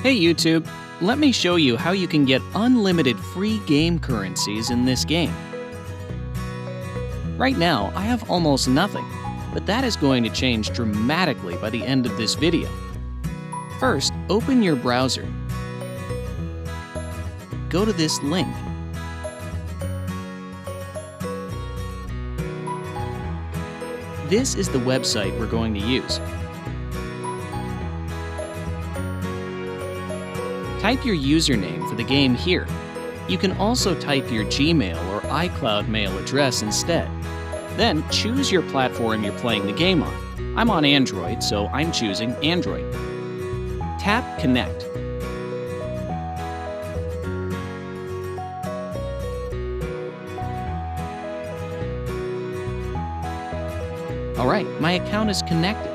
Hey YouTube, let me show you how you can get unlimited free game currencies in this game. Right now, I have almost nothing, but that is going to change dramatically by the end of this video. First, open your browser. Go to this link. This is the website we're going to use. Type your username for the game here. You can also type your Gmail or iCloud mail address instead. Then choose your platform you're playing the game on. I'm on Android, so I'm choosing Android. Tap Connect. Alright, my account is connected.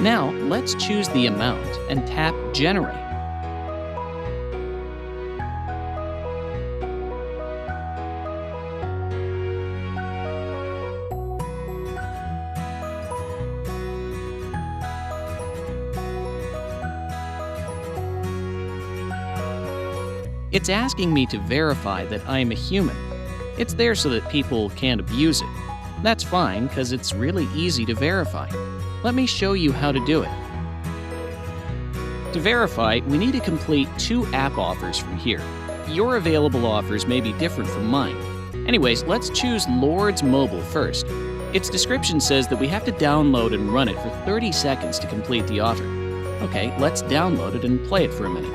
Now, let's choose the amount and tap Generate. It's asking me to verify that I'm a human. It's there so that people can't abuse it. That's fine, because it's really easy to verify. Let me show you how to do it. To verify, we need to complete 2 app offers from here. Your available offers may be different from mine. Anyways, let's choose Lord's Mobile first. Its description says that we have to download and run it for 30 seconds to complete the offer. Okay, let's download it and play it for a minute.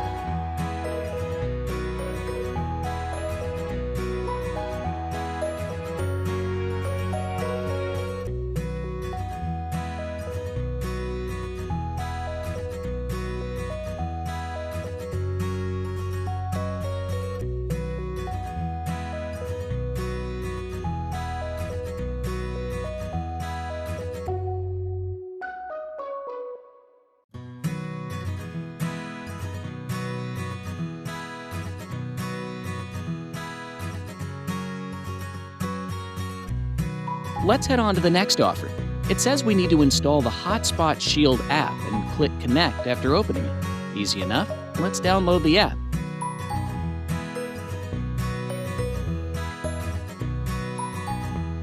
Let's head on to the next offer. It says we need to install the Hotspot Shield app and click Connect after opening it. Easy enough. Let's download the app.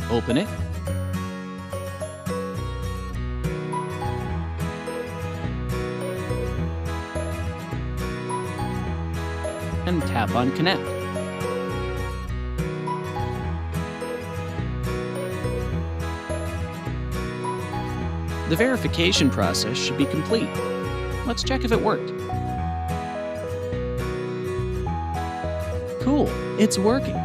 Open it. And tap on Connect. The verification process should be complete. Let's check if it worked. Cool, it's working.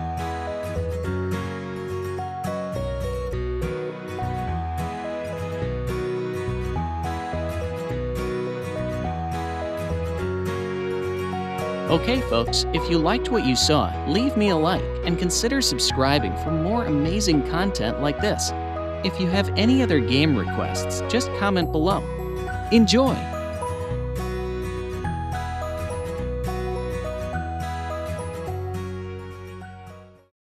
Okay folks, if you liked what you saw, leave me a like and consider subscribing for more amazing content like this. If you have any other game requests, just comment below. Enjoy!